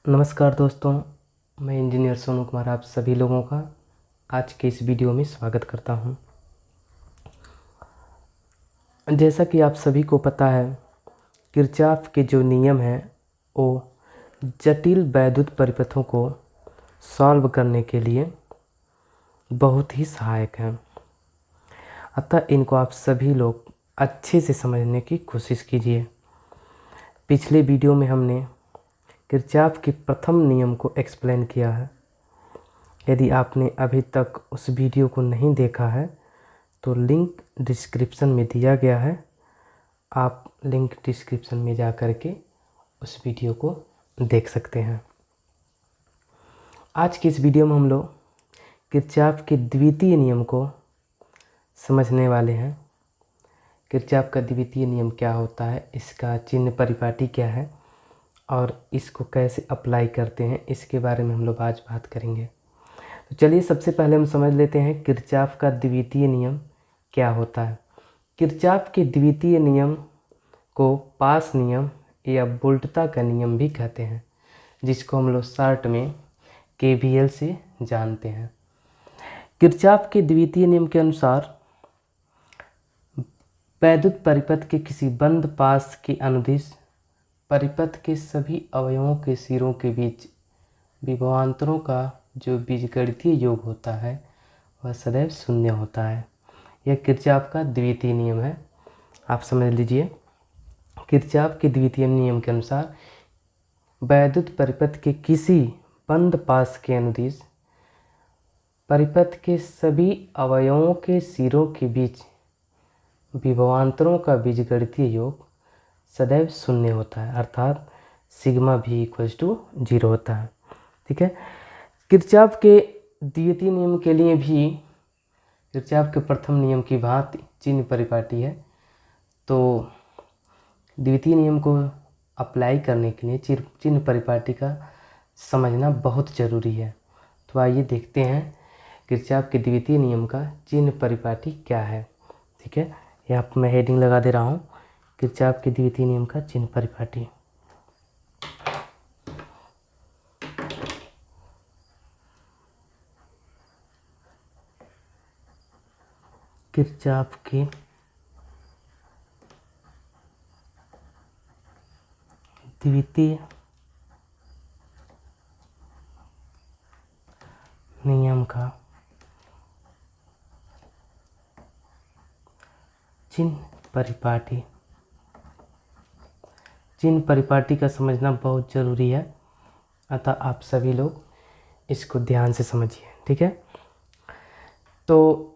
नमस्कार दोस्तों, मैं इंजीनियर सोनू कुमार आप सभी लोगों का आज के इस वीडियो में स्वागत करता हूं। जैसा कि आप सभी को पता है, किरचॉफ के जो नियम हैं वो जटिल वैद्युत परिपथों को सॉल्व करने के लिए बहुत ही सहायक हैं। अतः इनको आप सभी लोग अच्छे से समझने की कोशिश कीजिए। पिछले वीडियो में हमने किरचॉफ के प्रथम नियम को एक्सप्लेन किया है। यदि आपने अभी तक उस वीडियो को नहीं देखा है तो लिंक डिस्क्रिप्शन में दिया गया है। आप लिंक डिस्क्रिप्शन में जा कर के उस वीडियो को देख सकते हैं। आज की इस वीडियो में हम लोग किरचॉफ के द्वितीय नियम को समझने वाले हैं। किरचॉफ का द्वितीय नियम क्या होता है, इसका चिन्ह परिपाटी क्या है और इसको कैसे अप्लाई करते हैं, इसके बारे में हम लोग आज बात करेंगे। तो चलिए सबसे पहले हम समझ लेते हैं किरचॉफ का द्वितीय नियम क्या होता है। किरचॉफ के द्वितीय नियम को पास नियम या वोल्टता का नियम भी कहते हैं, जिसको हम लोग शॉर्ट में केवीएल से जानते हैं। किरचॉफ के द्वितीय नियम के अनुसार वैद्युत परिपथ के किसी बंद पास के अनुदिश परिपथ के सभी अवयवों के सिरों के बीच विभवांतरों का जो बीजगणितीय योग होता है वह सदैव शून्य होता है। यह किरचॉफ का द्वितीय नियम है। आप समझ लीजिए, किरचॉफ के द्वितीय नियम के अनुसार वैद्युत परिपथ के किसी बंद पास के अनुदिश परिपथ के सभी अवयवों के सिरों के बीच विभवांतरों का बीजगणितीय योग सदैव शून्य होता है, अर्थात सिग्मा भी इक्वल्स टू 0 होता है। ठीक है। किरचॉफ के द्वितीय नियम के लिए भी किरचॉफ के प्रथम नियम की भांति चिन्ह परिपाटी है। तो द्वितीय नियम को अप्लाई करने के लिए चिन्ह परिपाटी का समझना बहुत ज़रूरी है। तो आइए देखते हैं किरचॉफ के द्वितीय नियम का चिन्ह परिपाटी क्या है। ठीक है, यहाँ पर मैं हेडिंग लगा दे रहा हूँ, किरचॉफ के द्वितीय नियम का चिन्ह परिपाटी। किरचॉफ के द्वितीय नियम का चिन्ह परिपाटी। चिन्ह परिपाटी का समझना बहुत ज़रूरी है, अतः आप सभी लोग इसको ध्यान से समझिए। ठीक है। तो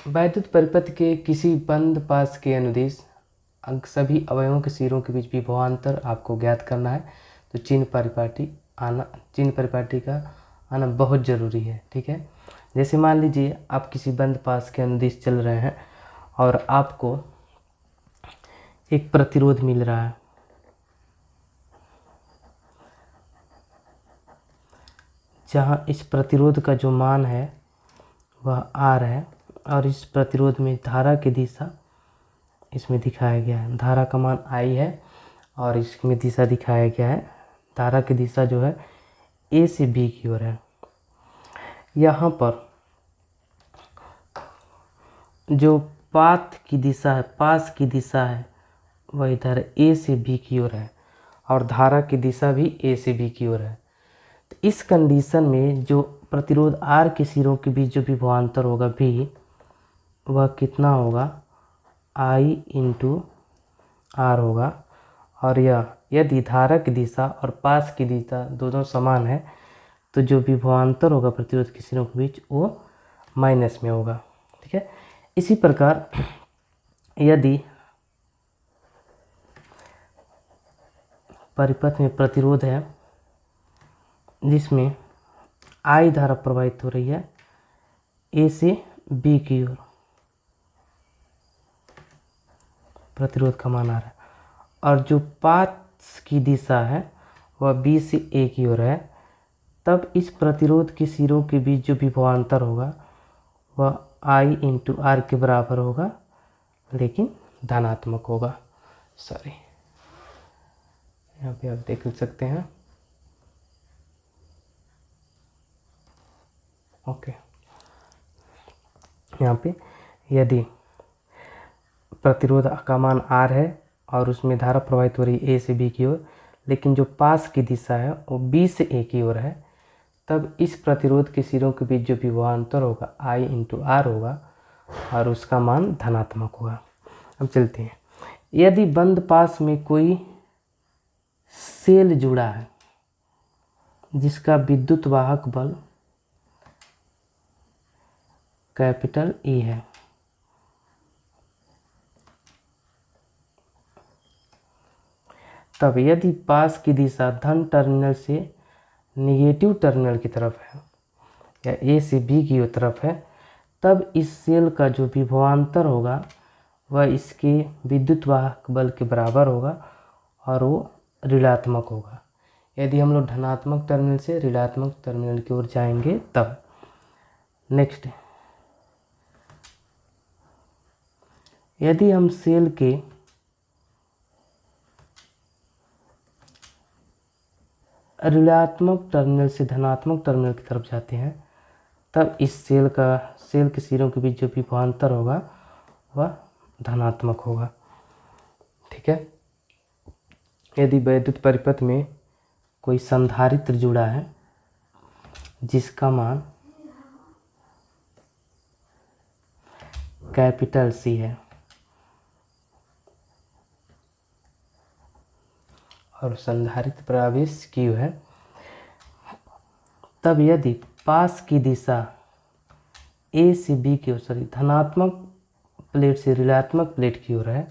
वैद्युत परिपथ के किसी बंद पास के अनुदिश सभी अवयवों के सिरों के बीच विभवांतर आपको ज्ञात करना है। तो चिन्ह परिपाटी का आना बहुत ज़रूरी है। ठीक है। जैसे मान लीजिए आप किसी बंद पास के अनुदिश चल रहे हैं और आपको एक प्रतिरोध मिल रहा है। जहाँ इस प्रतिरोध का जो मान है वह R है और इस प्रतिरोध में धारा की दिशा इसमें दिखाया गया है। धारा का मान I है और इसमें दिशा दिखाया गया है। धारा की दिशा जो है A से B की ओर है। यहाँ पर जो पास की दिशा है वह इधर A से B की ओर है और धारा की दिशा भी A से B की ओर है। तो इस कंडीशन में जो प्रतिरोध R के सिरों के बीच जो विभवांतर होगा V, वह कितना होगा, I इंटू R होगा। और यदि धारा की दिशा और पास की दिशा दोनों समान है तो जो विभवांतर होगा प्रतिरोध के सिरों के बीच वो माइनस में होगा। ठीक है। इसी प्रकार यदि परिपथ में प्रतिरोध है जिसमें I धारा प्रवाहित हो रही है A से B की ओर, प्रतिरोध का मान आ रहा है, और जो पास की दिशा है वह B से A की ओर है, तब इस प्रतिरोध के सिरों के बीच जो विभवांतर होगा वह I इंटू R के बराबर होगा, लेकिन धनात्मक होगा। यहाँ पे आप देख सकते हैं ओके, यहाँ पे यदि प्रतिरोध का मान R है और उसमें धारा प्रवाहित हो रही है A से B की ओर, लेकिन जो पास की दिशा है वो B से A की ओर है, तब इस प्रतिरोध के सिरों के बीच जो विभवांतर होगा I × R होगा और उसका मान धनात्मक होगा। अब चलते हैं, यदि बंद पास में कोई सेल जुड़ा है जिसका विद्युत वाहक बल कैपिटल E है, तब यदि पास की दिशा धन टर्मिनल से निगेटिव टर्मिनल की तरफ है या A से B की तरफ है, तब इस सेल का जो विभवांतर होगा वह इसके विद्युत वाहक बल के बराबर होगा और वो ऋणात्मक होगा। यदि हम लोग धनात्मक टर्मिनल से ऋणात्मक टर्मिनल की ओर जाएंगे तब। नेक्स्ट, यदि हम सेल के ऋणात्मक टर्मिनल से धनात्मक टर्मिनल की तरफ जाते हैं, तब इस सेल के सिरों के बीच जो विभवांतर होगा वह धनात्मक होगा। ठीक है। यदि वैद्युत परिपथ में कोई संधारित्र जुड़ा है जिसका मान कैपिटल C है और संधारित्र पर आवेश Q है, तब यदि पास की दिशा A से B की ओर धनात्मक प्लेट से ऋणात्मक प्लेट की ओर है,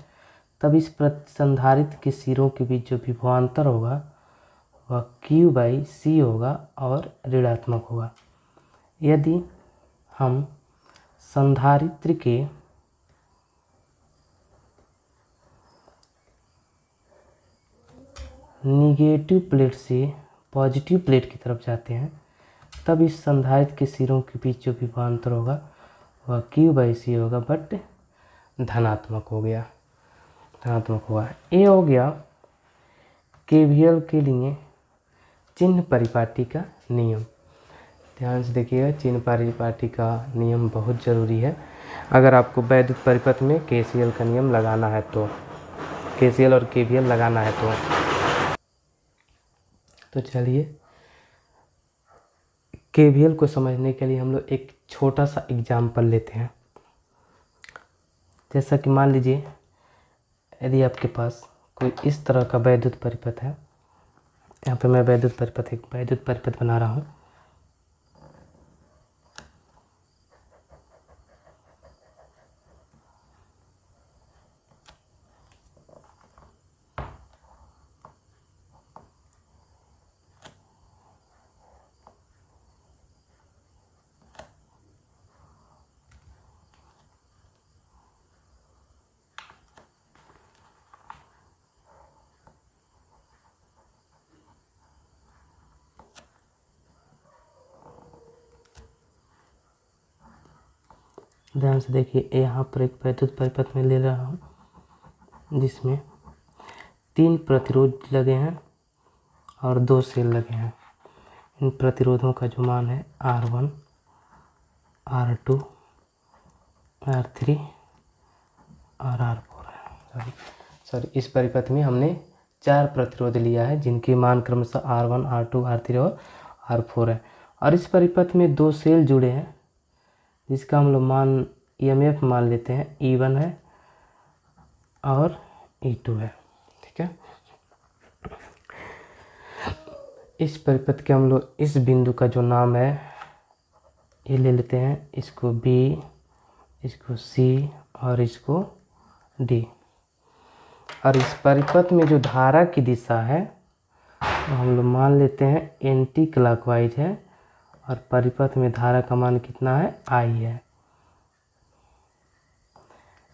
तब इस संधारित्र के सिरों के बीच जो विभवांतर होगा वह Q/C होगा और ऋणात्मक होगा। यदि हम संधारित्र के निगेटिव प्लेट से पॉजिटिव प्लेट की तरफ जाते हैं, तब इस संधारित्र के सिरों के बीच जो विभवांतर होगा वह Q/C होगा, बट धनात्मक हो गया, धनात्मक हुआ। ये हो गया KVL के लिए चिन्ह परिपाटी का नियम। ध्यान से देखिएगा, चिन्ह परिपाटी का नियम बहुत ज़रूरी है अगर आपको वैद्युत परिपथ में KCL का नियम लगाना है तो, KCL और KVL लगाना है तो चलिए KVL को समझने के लिए हम लोग एक छोटा सा एग्जाम्पल लेते हैं। जैसा कि मान लीजिए यदि आपके पास कोई इस तरह का वैद्युत परिपथ है, यहाँ पे मैं एक वैद्युत परिपथ बना रहा हूँ। ध्यान से देखिए, यहाँ पर एक वैद्युत परिपथ में ले रहा हूँ जिसमें 3 प्रतिरोध लगे हैं और 2 सेल लगे हैं। इन प्रतिरोधों का जो मान है R1, R2, R3 और R4 है। सॉरी, इस परिपथ में हमने 4 प्रतिरोध लिया है जिनके मान क्रमशः R1, R2, R3 और R4 है। और इस परिपथ में 2 सेल जुड़े हैं जिसका हम लोग मान EMF मान लेते हैं, E1 है और E2 है। ठीक है। इस परिपथ के हम लोग इस बिंदु का जो नाम है ये ले लेते हैं, इसको B, इसको C और इसको D। और इस परिपथ में जो धारा की दिशा है तो हम लोग मान लेते हैं एंटी क्लॉकवाइज है और परिपथ में धारा का मान कितना है, I है।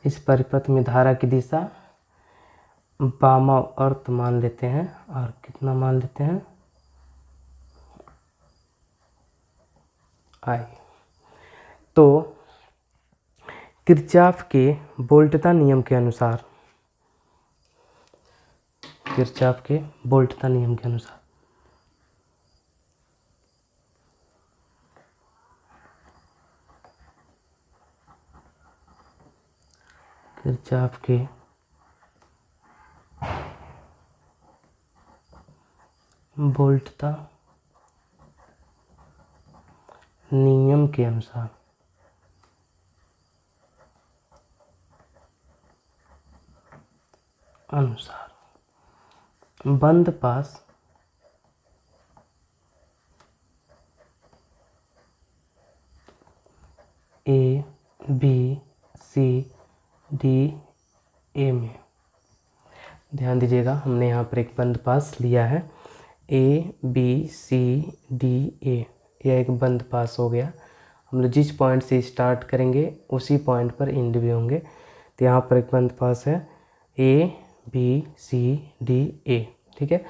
इस परिपथ में धारा की दिशा वामावर्त मान लेते हैं और कितना मान लेते हैं, I। तो किरचॉफ के वोल्टता नियम के अनुसार, किरचॉफ के वोल्टता नियम के अनुसार बंद पास A B C D A में, ध्यान दीजिएगा हमने यहाँ पर एक बंद पास लिया है A B C D A, यह एक बंद पास हो गया। हम लोग जिस पॉइंट से स्टार्ट करेंगे उसी पॉइंट पर एंड भी होंगे। तो यहाँ पर एक बंद पास है A B C D A, ठीक है।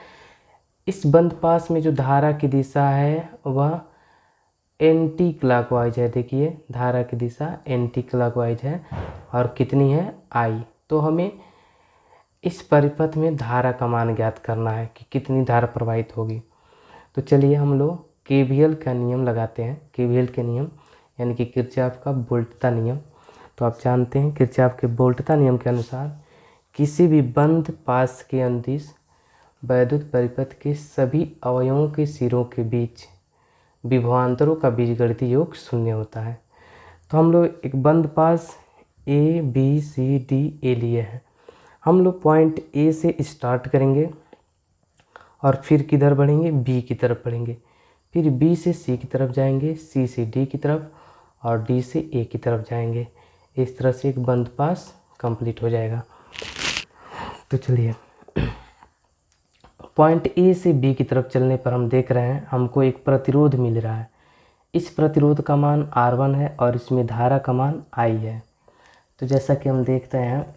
इस बंद पास में जो धारा की दिशा है वह एंटी क्लॉकवाइज है। देखिए धारा की दिशा एंटी क्लॉकवाइज है और कितनी है आई। तो हमें इस परिपथ में धारा का मान ज्ञात करना है कि कितनी धारा प्रवाहित होगी। तो चलिए हम लोग केवीएल का नियम लगाते हैं। केवीएल के नियम यानी कि किरचॉफ का वोल्टता नियम। तो आप जानते हैं किरचॉफ के वोल्टता नियम के अनुसार किसी भी बंद पास के अनुदिश वैद्युत परिपथ के सभी अवयवों के सिरों के बीच विभवांतरों का बीजगणितीय योग शून्य होता है। तो हम लोग एक बंद पास A B C D A लिए हैं। हम लोग पॉइंट ए से स्टार्ट करेंगे और फिर किधर बढ़ेंगे, बी की तरफ बढ़ेंगे, फिर बी से सी की तरफ जाएंगे, सी से डी की तरफ और डी से ए की तरफ जाएंगे। इस तरह से एक बंद पास कंप्लीट हो जाएगा। तो चलिए पॉइंट ए से बी की तरफ चलने पर हम देख रहे हैं हमको एक प्रतिरोध मिल रहा है। इस प्रतिरोध का मान R1 है और इसमें धारा का मान I है। तो जैसा कि हम देखते हैं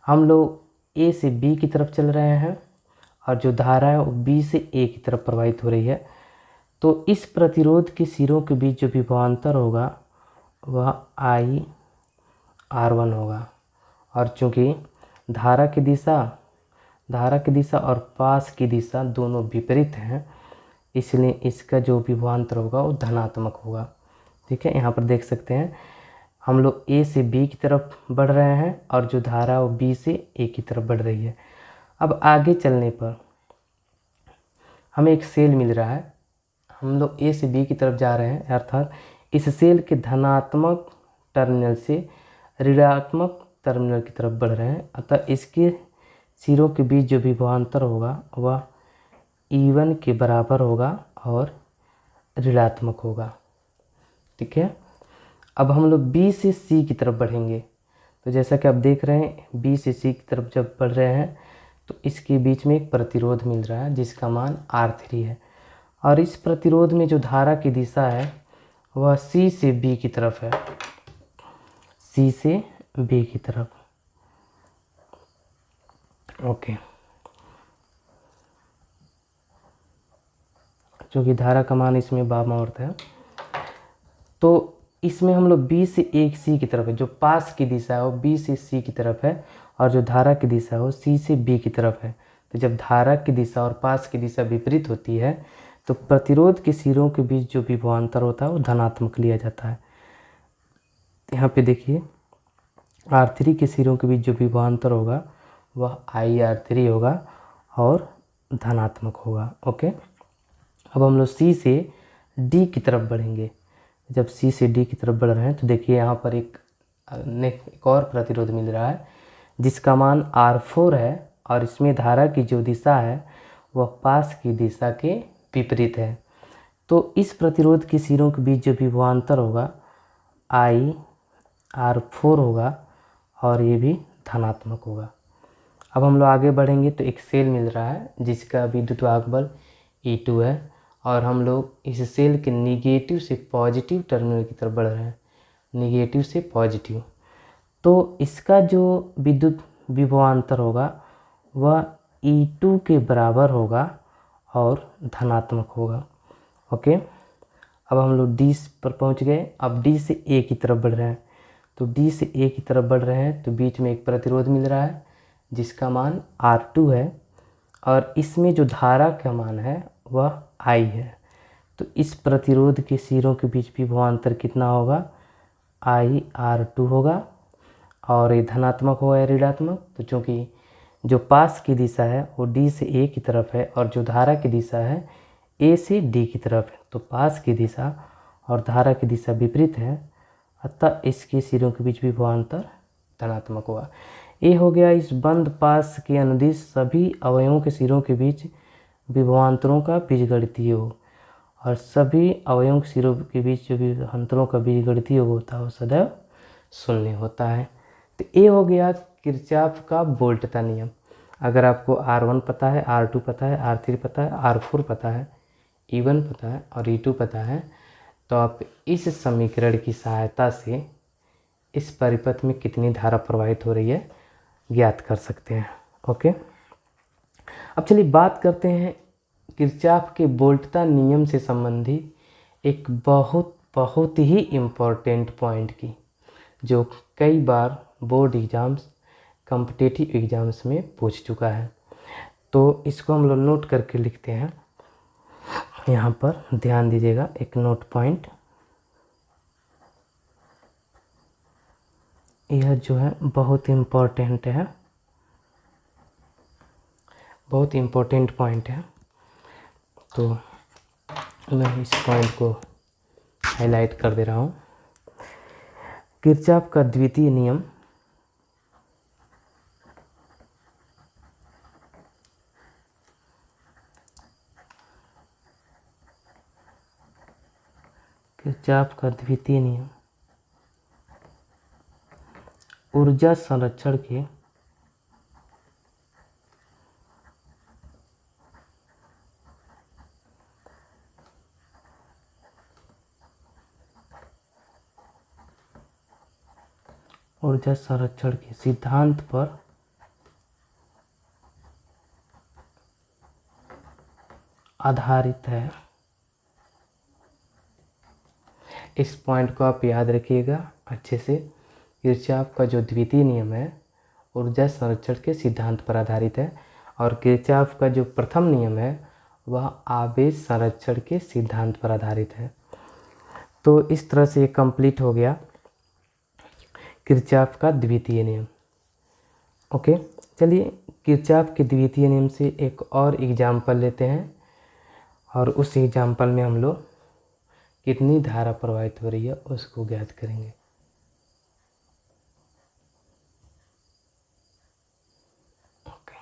हम लोग ए से बी की तरफ चल रहे हैं और जो धारा है वो बी से ए की तरफ प्रवाहित हो रही है। तो इस प्रतिरोध के सिरों के बीच जो विभवांतर होगा वह R1 होगा। और चूँकि धारा की दिशा और पास की दिशा दोनों विपरीत हैं, इसलिए इसका जो विभवांतर होगा वो धनात्मक होगा। ठीक है, यहाँ पर देख सकते हैं हम लोग ए से बी की तरफ बढ़ रहे हैं और जो धारा वो बी से ए की तरफ बढ़ रही है। अब आगे चलने पर हमें एक सेल मिल रहा है। हम लोग ए से बी की तरफ जा रहे हैं, अर्थात इस सेल के धनात्मक टर्मिनल से ऋणात्मक टर्मिनल की तरफ बढ़ रहे हैं। अतः इसके सिरों के बीच जो विभवांतर होगा वह E1 के बराबर होगा और ऋणात्मक होगा। ठीक है, अब हम लोग B से C की तरफ बढ़ेंगे। तो जैसा कि आप देख रहे हैं B से C की तरफ जब बढ़ रहे हैं तो इसके बीच में एक प्रतिरोध मिल रहा है जिसका मान R3 है। और इस प्रतिरोध में जो धारा की दिशा है वह C से B की तरफ है, C से B की तरफ। ओके, क्योंकि धारा का मान इसमें वामावर्त है तो इसमें हम लोग B से एक C की तरफ है। जो पास की दिशा है वो B से C की तरफ है और जो धारा की दिशा है वो C से B की तरफ है। तो जब धारा की दिशा और पास की दिशा विपरीत होती है तो प्रतिरोध के सिरों के बीच जो विभवांतर होता है वो धनात्मक लिया जाता है। यहाँ पे देखिए R3 के सिरों के बीच जो विभवांतर होगा वह IR3 होगा और धनात्मक होगा। ओके, अब हम लोग C से D की तरफ बढ़ेंगे। जब C से D की तरफ बढ़ रहे हैं तो देखिए यहाँ पर एक और प्रतिरोध मिल रहा है जिसका मान R4 है और इसमें धारा की जो दिशा है वह पास की दिशा के विपरीत है। तो इस प्रतिरोध के सिरों के बीच जो विभवांतर होगा IR4 होगा और ये भी धनात्मक होगा। अब हम लोग आगे बढ़ेंगे तो एक सेल मिल रहा है जिसका विद्युत वाहक बल E2 है और हम लोग इस सेल के निगेटिव से पॉजिटिव टर्मिनल की तरफ बढ़ रहे हैं, निगेटिव से पॉजिटिव। तो इसका जो विद्युत विभवांतर होगा वह E2 के बराबर होगा और धनात्मक होगा। ओके, अब हम लोग D पर पहुंच गए। अब D से A की तरफ बढ़ रहे हैं। तो D से A की तरफ बढ़ रहे हैं तो बीच में एक प्रतिरोध मिल रहा है जिसका मान R2 है और इसमें जो धारा का मान है वह I है। तो इस प्रतिरोध के सिरों के बीच विभवांतर कितना होगा, IR2 होगा और ये धनात्मक होगा या ऋणात्मक, तो चूँकि जो पास की दिशा है वो डी से ए की तरफ है और जो धारा की दिशा है ए से डी की तरफ है, तो पास की दिशा और धारा की दिशा विपरीत है, अतः इसके सिरों के बीच विभवांतर धनात्मक हुआ। ये हो गया इस बंद पास के अनुदिश सभी अवयवों के सिरों के बीच विभवांतरों का बीजगणितीय योग, और सभी अवयवों के सिरों के बीच जो विभवांतरों का बीजगणितीय योग होता है वो सदैव शून्य होता है। तो ये हो गया किरचॉफ का वोल्टता नियम। अगर आपको R1 पता है, R2 पता है, R3 पता है, R4 पता है, E1 पता है और E2 पता है, तो आप इस समीकरण की सहायता से इस परिपथ में कितनी धारा प्रवाहित हो रही है ज्ञात कर सकते हैं। ओके, अब चलिए बात करते हैं किरचॉफ के वोल्टता नियम से संबंधित एक बहुत ही इम्पोर्टेंट पॉइंट की, जो कई बार बोर्ड एग्ज़ाम्स, कॉम्पिटिटिव एग्ज़ाम्स में पूछ चुका है। तो इसको हम लोग नोट करके लिखते हैं, यहाँ पर ध्यान दीजिएगा, एक नोट पॉइंट। यह जो है बहुत इम्पोर्टेंट है, बहुत इम्पोर्टेंट पॉइंट है, तो मैं इस पॉइंट को हाईलाइट कर दे रहा हूँ। किरचॉफ का द्वितीय नियम ऊर्जा संरक्षण के सिद्धांत पर आधारित है। इस पॉइंट को आप याद रखिएगा अच्छे से। किरचॉफ का जो द्वितीय नियम है ऊर्जा संरक्षण के सिद्धांत पर आधारित है, और किरचॉफ का जो प्रथम नियम है वह आवेश संरक्षण के सिद्धांत पर आधारित है। तो इस तरह से ये कंप्लीट हो गया किरचॉफ का द्वितीय नियम। ओके, चलिए किरचॉफ के द्वितीय नियम से एक और एग्जाम्पल लेते हैं, और उस एग्जाम्पल में हम लोग कितनी धारा प्रवाहित हो रही है उसको ज्ञात करेंगे। ओके,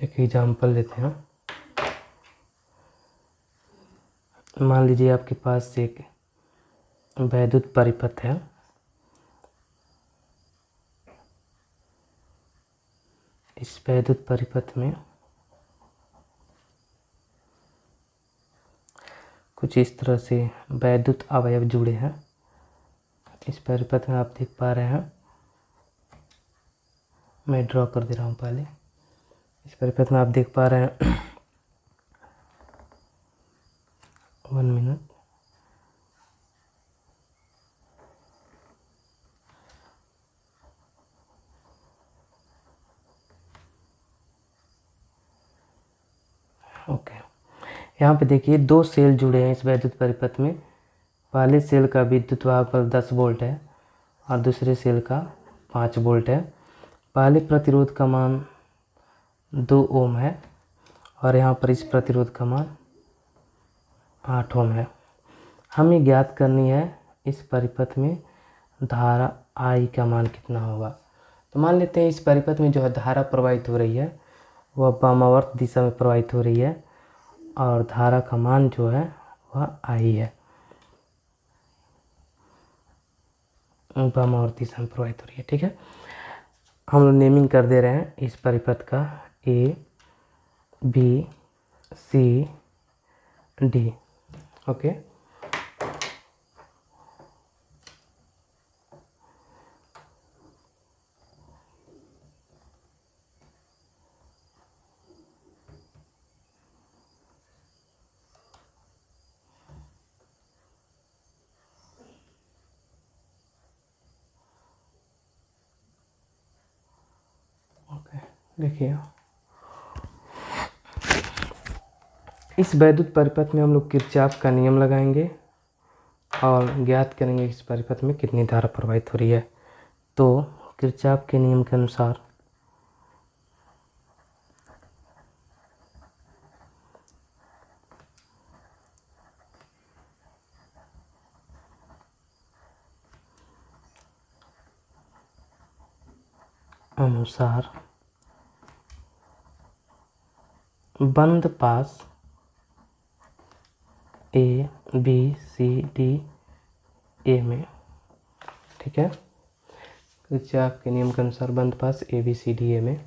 एक एग्जाम्पल लेते हैं। मान लीजिए आपके पास एक वैद्युत परिपथ है, इस वैद्युत परिपथ में कुछ इस तरह से वैद्युत अवयव जुड़े हैं। इस परिपथ में आप देख पा रहे हैं, मैं ड्रॉ कर दे रहा हूँ पहले। इस परिपथ में आप देख पा रहे हैं 1 मिनट। ओके, यहाँ पे देखिए 2 सेल जुड़े हैं इस वैद्युत परिपथ में। पहले सेल का विद्युत वाहक बल 10 वोल्ट है और दूसरे सेल का 5 वोल्ट है। पहले प्रतिरोध का मान 2 ओम है और यहाँ पर इस प्रतिरोध का मान 8 ओम है। हमें ज्ञात करनी है इस परिपथ में धारा I का मान कितना होगा। तो मान लेते हैं इस परिपथ में जो है धारा प्रवाहित हो रही है वह वामावर्त दिशा में प्रवाहित हो रही है, और धारा का मान जो है वह I है, वामावर्त दिशा में प्रवाहित हो रही है। ठीक है, हम लोग नेमिंग कर दे रहे हैं इस परिपथ का A, B, C, D। Okay, देखिए इस वैद्युत परिपथ में हम लोग किरचॉफ का नियम लगाएंगे और ज्ञात करेंगे इस परिपथ में कितनी धारा प्रवाहित हो रही है। तो किरचॉफ के नियम के अनुसार बंद पास A B C D A में, ठीक है, किरचॉफ के नियम के अनुसार बंद पास A B C D A में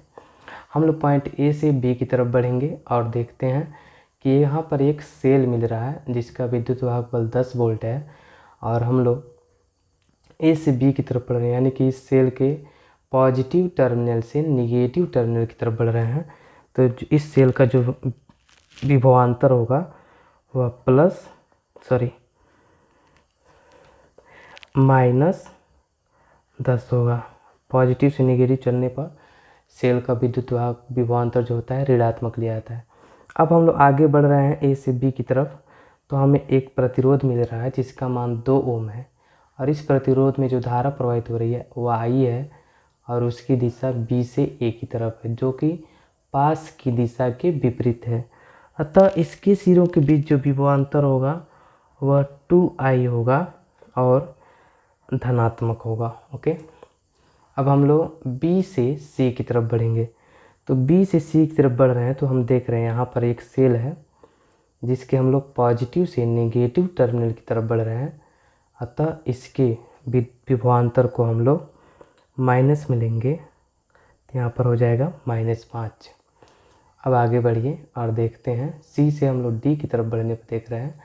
हम लोग पॉइंट ए से बी की तरफ बढ़ेंगे और देखते हैं कि यहाँ पर एक सेल मिल रहा है जिसका विद्युत वाहक बल 10 वोल्ट है, और हम लोग ए से बी की तरफ बढ़ रहे हैं, यानी कि इस सेल के पॉजिटिव टर्मिनल से निगेटिव टर्मिनल की तरफ बढ़ रहे हैं। तो इस सेल का जो विभवांतर होगा वह -10 होगा। पॉजिटिव से नेगेटिव चलने पर सेल का विद्युत वाहक विभवांतर जो होता है ऋणात्मक लिया जाता है। अब हम लोग आगे बढ़ रहे हैं ए से बी की तरफ, तो हमें एक प्रतिरोध मिल रहा है जिसका मान 2 ओम है, और इस प्रतिरोध में जो धारा प्रवाहित हो रही है वह आई है और उसकी दिशा बी से ए की तरफ है, जो कि पास की दिशा के विपरीत है। अतः इसके सिरों के बीच जो विभवांतर होगा वह 2I होगा और धनात्मक होगा। ओके, अब हम लोग बी से सी की तरफ बढ़ेंगे। तो बी से सी की तरफ बढ़ रहे हैं तो हम देख रहे हैं यहाँ पर एक सेल है जिसके हम लोग पॉजिटिव से नेगेटिव टर्मिनल की तरफ बढ़ रहे हैं, अतः इसके विभवांतर को हम लोग माइनस में लेंगे, तो यहाँ पर हो जाएगा -5। अब आगे बढ़िए और देखते हैं सी से हम लोग डी की तरफ बढ़ने पर देख रहे हैं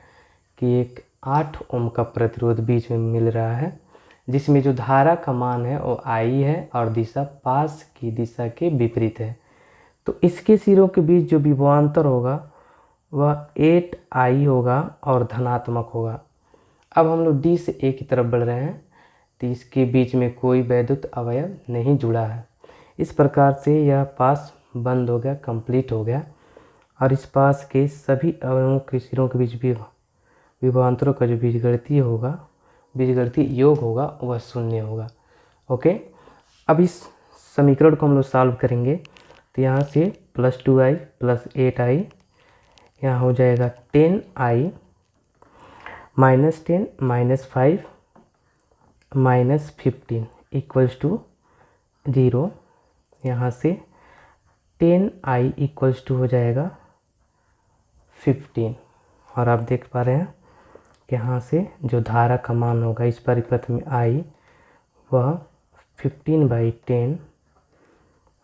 कि एक 8 ओम का प्रतिरोध बीच में मिल रहा है, जिसमें जो धारा का मान है वो आई है और दिशा पास की दिशा के विपरीत है। तो इसके सिरों के बीच जो विभवांतर होगा वह 8I होगा और धनात्मक होगा। अब हम लोग डी से ए की तरफ बढ़ रहे हैं, तो इसके बीच में कोई वैद्युत अवयव नहीं जुड़ा है। इस प्रकार से यह पास बंद हो गया, कंप्लीट हो गया, और इस पास के सभी अवयवों के सिरों के बीच विभवांतरों का जो बीजगणितीय योग होगा वह 0 होगा। ओके, अब इस समीकरण को हम लोग सॉल्व करेंगे, तो यहाँ से +2I + 8I, यहाँ हो जाएगा 10I -10 -5 -15 = 0। यहाँ से 10I = हो जाएगा 15, और आप देख पा रहे हैं कि यहाँ से जो धारा का मान होगा इस परिपथ में I वह 15/10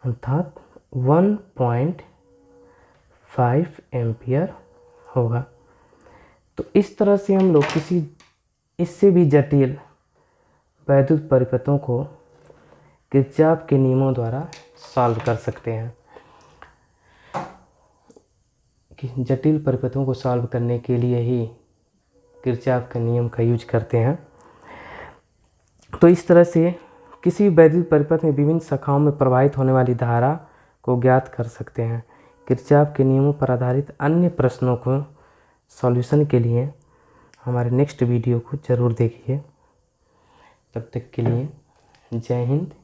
अर्थात 1.5 एम्पियर होगा। तो इस तरह से हम लोग किसी इससे भी जटिल वैद्युत परिपथों को किरचॉफ के नियमों द्वारा सॉल्व कर सकते हैं। कि जटिल परिपथों को सॉल्व करने के लिए ही किरचॉफ के नियम का यूज करते हैं। तो इस तरह से किसी वैद्युत परिपथ में विभिन्न शाखाओं में प्रवाहित होने वाली धारा को ज्ञात कर सकते हैं। किरचॉफ के नियमों पर आधारित अन्य प्रश्नों को सॉल्यूशन के लिए हमारे नेक्स्ट वीडियो को ज़रूर देखिए। तब तक के लिए जय हिंद,